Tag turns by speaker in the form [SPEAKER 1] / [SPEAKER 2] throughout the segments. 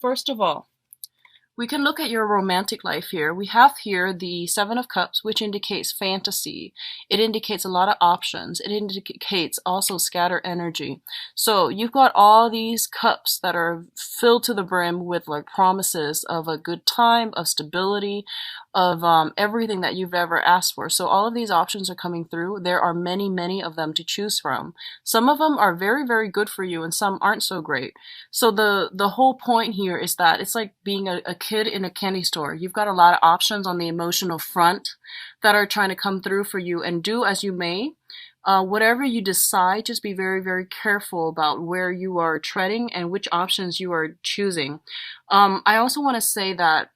[SPEAKER 1] first of all, we can look at your romantic life here. We have here the Seven of Cups, which indicates fantasy. It indicates a lot of options. It indicates also scatter energy. So you've got all these cups that are filled to the brim with like promises of a good time, of stability, of everything that you've ever asked for. So all of these options are coming through. There are many, many of them to choose from. Some of them are very, very good for you and some aren't so great. So the whole point here is that it's like being a kid in a candy store. You've got a lot of options on the emotional front that are trying to come through for you, and do as you may. Whatever you decide, just be very, very careful about where you are treading and which options you are choosing. I also want to say that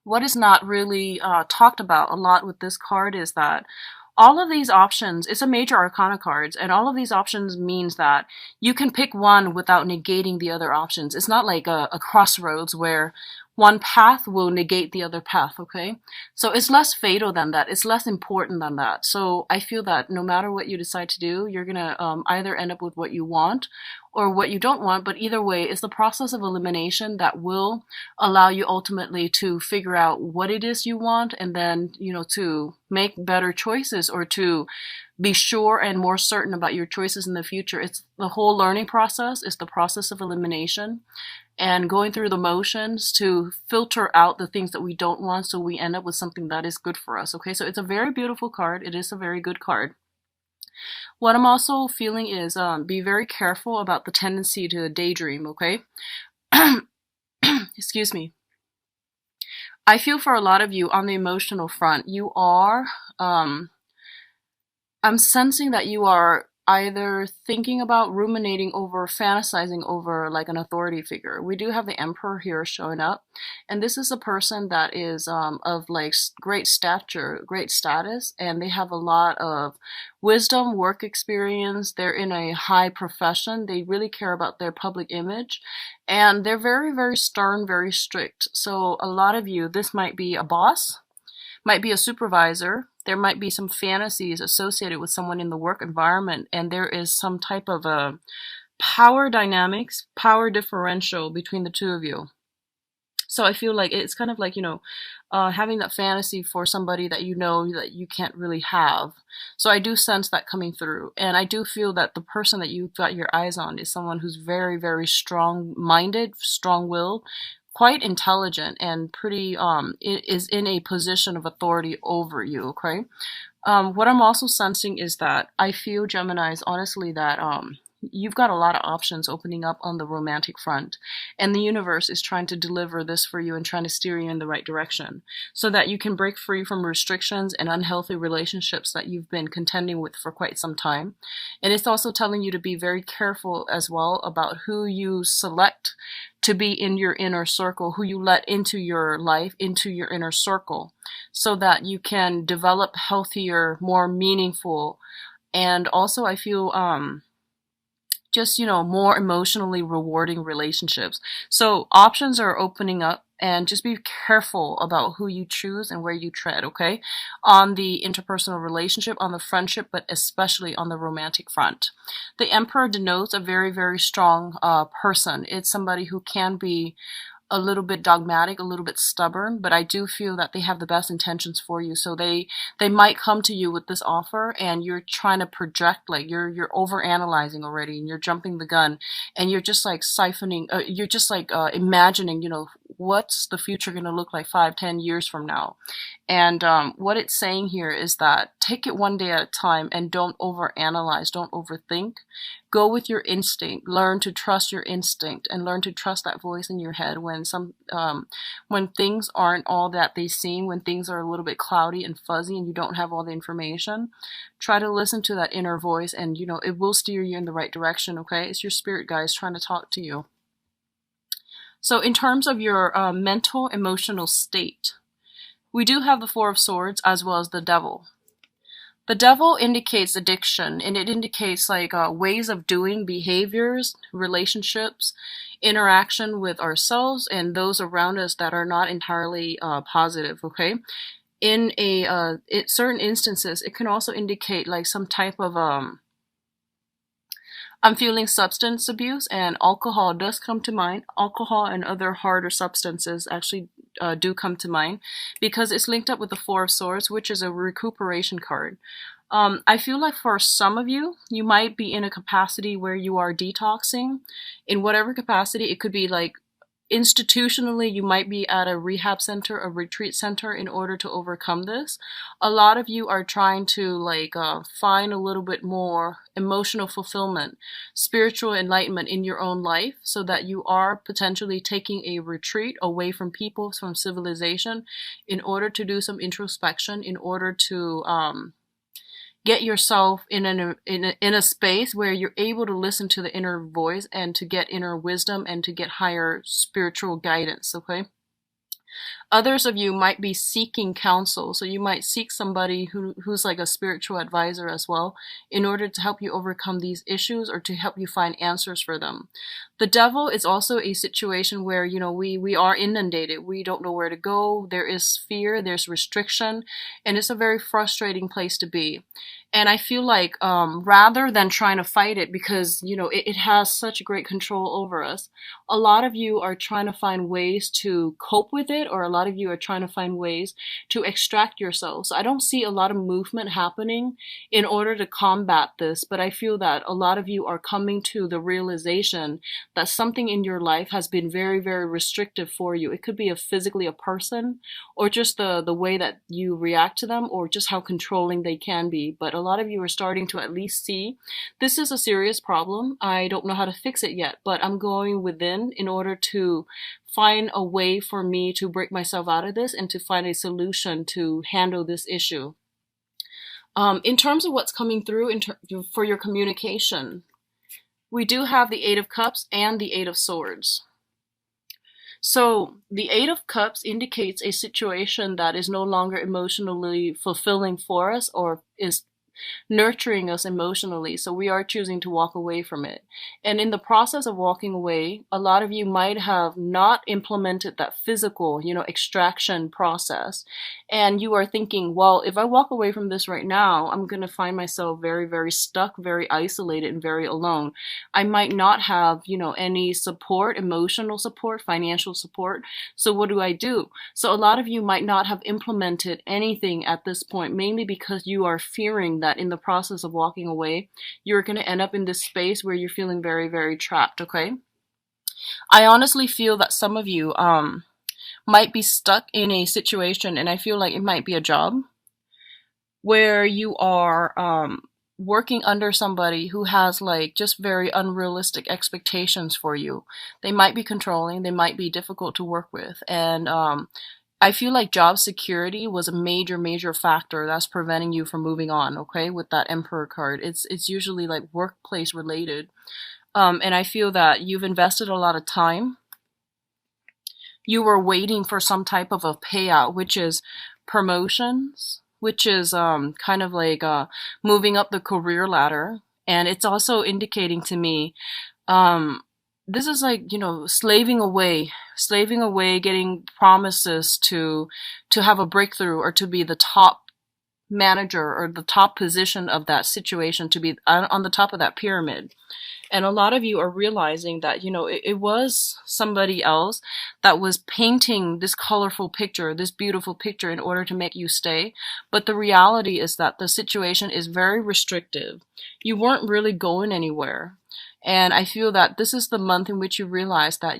[SPEAKER 1] what is not really talked about a lot with this card is that all of these options, it's a major arcana cards, and all of these options means that you can pick one without negating the other options. It's not like a crossroads where one path will negate the other path, okay? So it's less fatal than that. It's less important than that. So I feel that no matter what you decide to do, you're gonna either end up with what you want or what you don't want, but either way, it's the process of elimination that will allow you ultimately to figure out what it is you want, and then, you know, to make better choices or to be sure and more certain about your choices in the future. It's the whole learning process. It's the process of elimination and going through the motions to filter out the things that we don't want, so we end up with something that is good for us. Okay, so it's a very beautiful card. It is a very good card. What I'm also feeling is be very careful about the tendency to daydream, okay? Excuse me. I feel for a lot of you on the emotional front, you are, I'm sensing that you are either thinking about, ruminating over, fantasizing over like an authority figure. We do have the Emperor here showing up, and this is a person that is of like great stature, great status, and they have a lot of wisdom, work experience. They're in a high profession. They really care about their public image, and they're very, very stern, very strict. So a lot of you, this might be a boss, might be a supervisor. There might be some fantasies associated with someone in the work environment, and there is some type of a power dynamics, power differential between the two of you. So I feel like it's kind of like, you know, having that fantasy for somebody that you know that you can't really have. So I do sense that coming through. And I do feel that the person that you've got your eyes on is someone who's very, very strong-minded, strong-willed, quite intelligent, and pretty is in a position of authority over you, okay? What I'm also sensing is that I feel, Geminis, honestly, that you've got a lot of options opening up on the romantic front, and the universe is trying to deliver this for you and trying to steer you in the right direction so that you can break free from restrictions and unhealthy relationships that you've been contending with for quite some time. And it's also telling you to be very careful as well about who you select to be in your inner circle, who you let into your life, into your inner circle, so that you can develop healthier, more meaningful, and also I feel just, you know, more emotionally rewarding relationships. So options are opening up, and just be careful about who you choose and where you tread, okay? On the interpersonal relationship, on the friendship, but especially on the romantic front. The Emperor denotes a very, very strong person. It's somebody who can be a little bit dogmatic, a little bit stubborn, but I do feel that they have the best intentions for you. So they might come to you with this offer, and you're trying to project, like you're over analyzing already, and you're jumping the gun, and you're just like siphoning, you're just like imagining, you know, what's the future going to look like 5-10 years from now. And what it's saying here is that take it one day at a time and don't overanalyze, don't overthink. Go with your instinct. Learn to trust your instinct and learn to trust that voice in your head when when things aren't all that they seem, when things are a little bit cloudy and fuzzy and you don't have all the information. Try to listen to that inner voice, and you know it will steer you in the right direction, okay? It's your spirit guides trying to talk to you. So in terms of your mental, emotional state, we do have the Four of Swords as well as the Devil. The Devil indicates addiction, and it indicates like ways of doing, behaviors, relationships, interaction with ourselves and those around us that are not entirely positive, okay? In certain instances, it can also indicate like some type of I'm feeling substance abuse, and alcohol does come to mind. Alcohol and other harder substances actually do come to mind because it's linked up with the Four of Swords, which is a recuperation card. I feel like for some of you, you might be in a capacity where you are detoxing in whatever capacity. It could be like institutionally, you might be at a rehab center, a retreat center in order to overcome this. A lot of you are trying to find a little bit more emotional fulfillment, spiritual enlightenment in your own life so that you are potentially taking a retreat away from people, from civilization in order to do some introspection, in order to get yourself in a space where you're able to listen to the inner voice and to get inner wisdom and to get higher spiritual guidance. Okay. Others of you might be seeking counsel, so you might seek somebody who's like a spiritual advisor as well in order to help you overcome these issues or to help you find answers for them. The devil is also a situation where, we are inundated. We don't know where to go. There is fear, there's restriction, and it's a very frustrating place to be. And I feel like rather than trying to fight it because, it has such great control over us, a lot of you are trying to find ways to cope with it, or a lot of you are trying to find ways to extract yourselves. I don't see a lot of movement happening in order to combat this, but I feel that a lot of you are coming to the realization that something in your life has been very, very restrictive for you. It could be physically a person, or just the way that you react to them, or just how controlling they can be. But a lot of you are starting to at least see this is a serious problem. I don't know how to fix it yet, but I'm going within in order to find a way for me to break myself out of this and to find a solution to handle this issue. In terms of what's coming through for your communication, we do have the Eight of Cups and the Eight of Swords. So the Eight of Cups indicates a situation that is no longer emotionally fulfilling for us or is nurturing us emotionally. So we are choosing to walk away from it. And in the process of walking away, a lot of you might have not implemented that physical, extraction process. And you are thinking, well, if I walk away from this right now, I'm going to find myself very, very stuck, very isolated, and very alone. I might not have, any support, emotional support, financial support. So what do? So a lot of you might not have implemented anything at this point, mainly because you are fearing that in the process of walking away, you're going to end up in this space where you're feeling very, very trapped, okay? I honestly feel that some of you might be stuck in a situation, and I feel like it might be a job, where you are working under somebody who has just very unrealistic expectations for you. They might be controlling, they might be difficult to work with, and I feel like job security was a major, major factor that's preventing you from moving on, okay, with that Emperor card. It's usually like workplace related. And I feel that you've invested a lot of time. You were waiting for some type of a payout, which is promotions, which is kind of like moving up the career ladder. And it's also indicating to me this is slaving away, getting promises to have a breakthrough or to be the top manager or the top position of that situation, to be on the top of that pyramid. And a lot of you are realizing that, it was somebody else that was painting this colorful picture, this beautiful picture in order to make you stay. But the reality is that the situation is very restrictive. You weren't really going anywhere. And I feel that this is the month in which you realize that,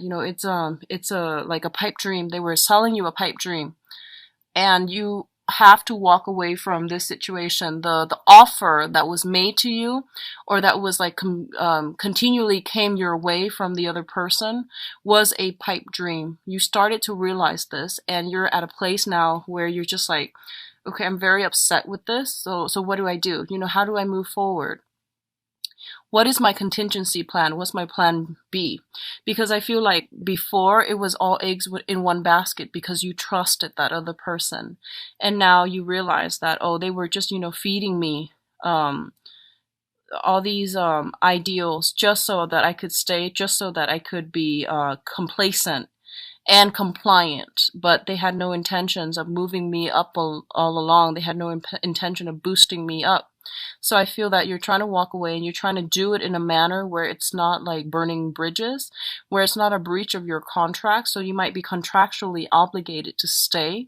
[SPEAKER 1] it's like a pipe dream. They were selling you a pipe dream, and you have to walk away from this situation. The offer that was made to you, or that was continually came your way from the other person, was a pipe dream. You started to realize this, and you're at a place now where you're just like, okay, I'm very upset with this. So what do I do? How do I move forward? What is my contingency plan? What's my plan B? Because I feel like before it was all eggs in one basket because you trusted that other person. And now you realize that, oh, they were just, feeding me all these ideals just so that I could stay, just so that I could be complacent. and compliant, but they had no intentions of moving me up all along. They had no intention of boosting me up. So I feel that you're trying to walk away and you're trying to do it in a manner where it's not like burning bridges, where it's not a breach of your contract. So you might be contractually obligated to stay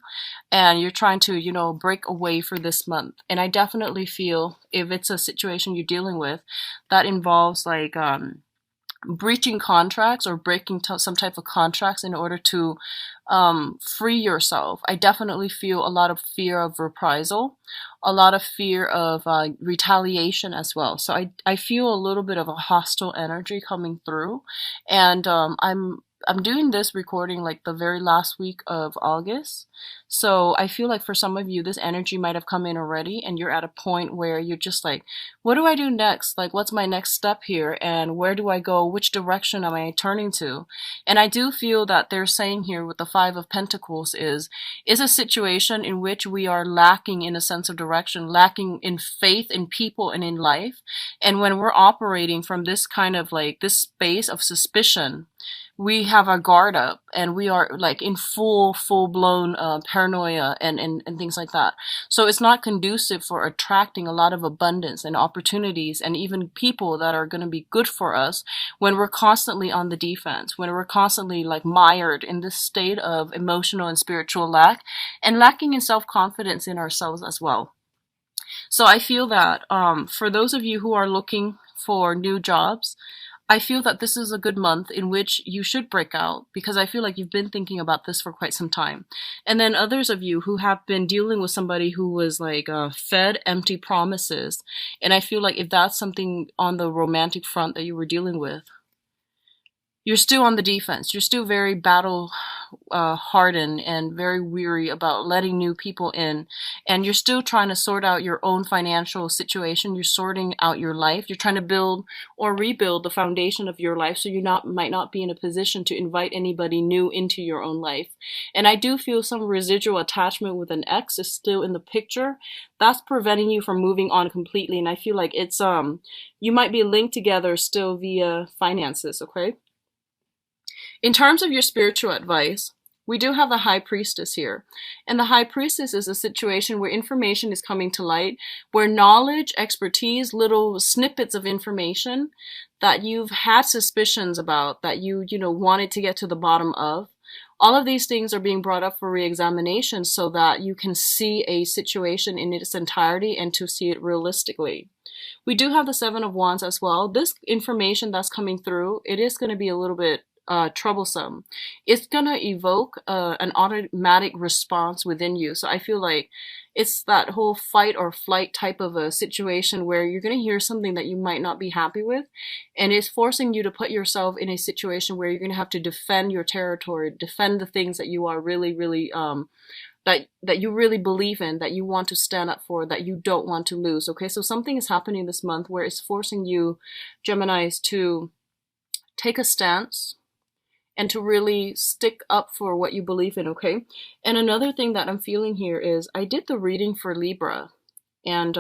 [SPEAKER 1] and you're trying to, break away for this month. And I definitely feel if it's a situation you're dealing with that involves like, breaching contracts or breaking some type of contracts in order to free yourself. I definitely feel a lot of fear of reprisal, a lot of fear of retaliation as well. So I feel a little bit of a hostile energy coming through, and I'm doing this recording like the very last week of August. So I feel like for some of you, this energy might have come in already and you're at a point where you're just like, what do I do next? Like, what's my next step here? And where do I go? Which direction am I turning to? And I do feel that they're saying here with the Five of Pentacles is a situation in which we are lacking in a sense of direction, lacking in faith in people and in life. And when we're operating from this kind of like this space of suspicion, we have our guard up and we are like in full blown paranoia and things like that. So it's not conducive for attracting a lot of abundance and opportunities and even people that are going to be good for us when we're constantly on the defense, when we're constantly like mired in this state of emotional and spiritual lack and lacking in self-confidence in ourselves as well. So I feel that for those of you who are looking for new jobs, I feel that this is a good month in which you should break out because I feel like you've been thinking about this for quite some time. And then others of you who have been dealing with somebody who was like fed empty promises. And I feel like if that's something on the romantic front that you were dealing with, you're still on the defense. You're still very battle hardened and very weary about letting new people in. And you're still trying to sort out your own financial situation. You're sorting out your life. You're trying to build or rebuild the foundation of your life so you might not be in a position to invite anybody new into your own life. And I do feel some residual attachment with an ex is still in the picture. That's preventing you from moving on completely. And I feel like it's you might be linked together still via finances, okay? In terms of your spiritual advice, we do have the High Priestess here. And the High Priestess is a situation where information is coming to light, where knowledge, expertise, little snippets of information that you've had suspicions about, that you wanted to get to the bottom of, all of these things are being brought up for re-examination so that you can see a situation in its entirety and to see it realistically. We do have the Seven of Wands as well. This information that's coming through, it is going to be a little bit troublesome. It's gonna evoke an automatic response within you. So I feel like it's that whole fight or flight type of a situation where you're gonna hear something that you might not be happy with, and it's forcing you to put yourself in a situation where you're gonna have to defend your territory, defend the things that you are really, really that you really believe in, that you want to stand up for, that you don't want to lose. Okay, so something is happening this month where it's forcing you, Geminis, to take a stance and to really stick up for what you believe in, okay? And another thing that I'm feeling here is I did the reading for Libra, and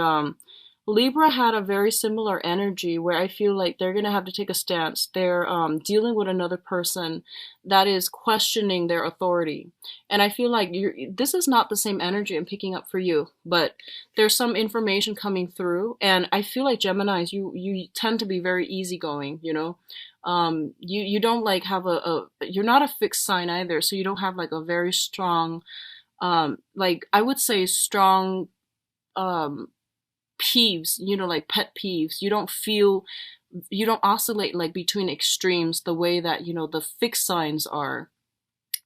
[SPEAKER 1] Libra had a very similar energy where I feel like they're going to have to take a stance. They're dealing with another person that is questioning their authority. And I feel like this is not the same energy I'm picking up for you, but there's some information coming through. And I feel like Geminis, you tend to be very easygoing, you know? You don't like have you're not a fixed sign either. So you don't have like a very strong, like I would say strong, peeves, like pet peeves. You don't oscillate like between extremes the way that, the fixed signs are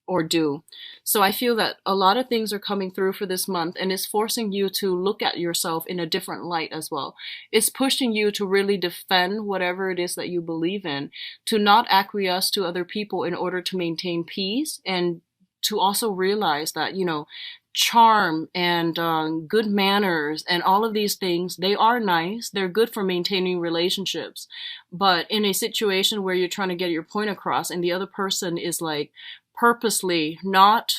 [SPEAKER 1] or do. So I feel that a lot of things are coming through for this month and it's forcing you to look at yourself in a different light as well. It's pushing you to really defend whatever it is that you believe in, to not acquiesce to other people in order to maintain peace, and to also realize that, charm and good manners and all of these things, they are nice. They're good for maintaining relationships. But in a situation where you're trying to get your point across and the other person is like purposely not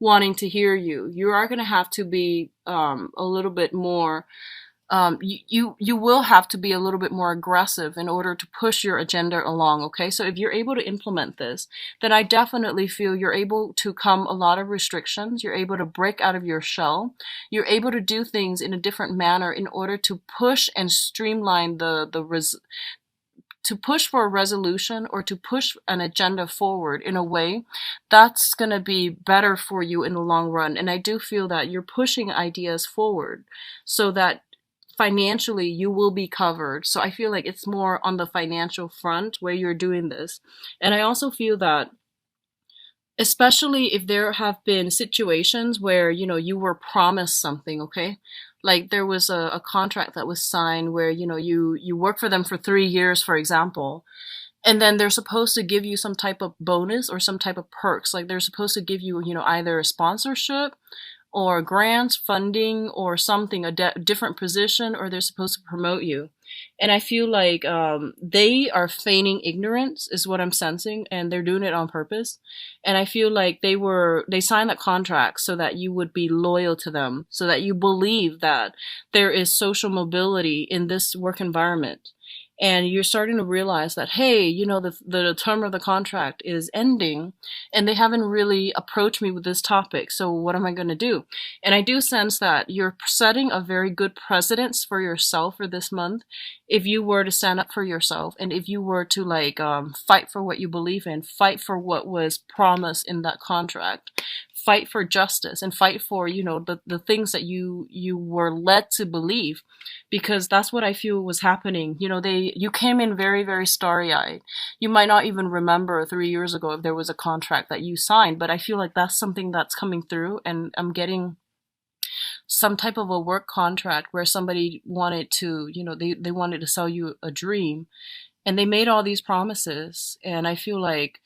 [SPEAKER 1] wanting to hear you, you are going to have to be a little bit more you will have to be a little bit more aggressive in order to push your agenda along. Okay, so if you're able to implement this, then I definitely feel you're able to come a lot of restrictions. You're able to break out of your shell. You're able to do things in a different manner in order to push and streamline to push for a resolution or to push an agenda forward in a way that's going to be better for you in the long run. And I do feel that you're pushing ideas forward so that financially you will be covered. So I feel like it's more on the financial front where you're doing this. And I also feel that especially if there have been situations where you were promised something, okay, like there was a contract that was signed where you work for them for 3 years, for example, and then they're supposed to give you some type of bonus or some type of perks, like they're supposed to give you either a sponsorship or grants, funding, or something, a different position, or they're supposed to promote you. And I feel like they are feigning ignorance, is what I'm sensing, and they're doing it on purpose. And I feel like they signed that contract so that you would be loyal to them, so that you believe that there is social mobility in this work environment. And you're starting to realize that, hey, the term of the contract is ending and they haven't really approached me with this topic. So what am I going to do? And I do sense that you're setting a very good precedence for yourself for this month if you were to stand up for yourself and if you were to fight for what you believe in, fight for what was promised in that contract, fight for justice, and fight for the things that you were led to believe, because that's what I feel was happening. You came in very, very starry-eyed. You might not even remember 3 years ago if there was a contract that you signed, but I feel like that's something that's coming through, and I'm getting some type of a work contract where somebody wanted to, they wanted to sell you a dream, and they made all these promises, and I feel like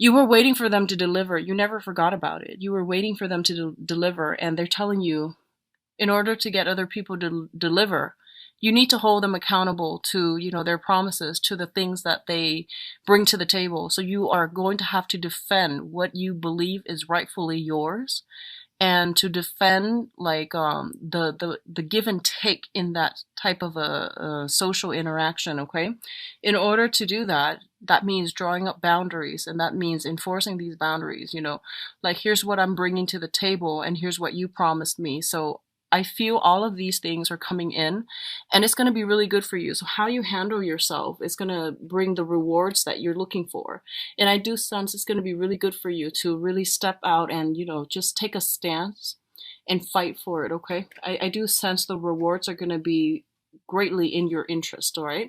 [SPEAKER 1] you were waiting for them to deliver. You never forgot about it. You were waiting for them to deliver, and they're telling you, in order to get other people to deliver, you need to hold them accountable to, their promises, to the things that they bring to the table. So you are going to have to defend what you believe is rightfully yours, and to defend the give and take in that type of a social interaction. Okay, in order to do that, that means drawing up boundaries, and that means enforcing these boundaries. Like, here's what I'm bringing to the table and here's what you promised me. So I feel all of these things are coming in, and it's going to be really good for you. So how you handle yourself is going to bring the rewards that you're looking for. And I do sense it's going to be really good for you to really step out and, just take a stance and fight for it. Okay. I do sense the rewards are going to be greatly in your interest. All right.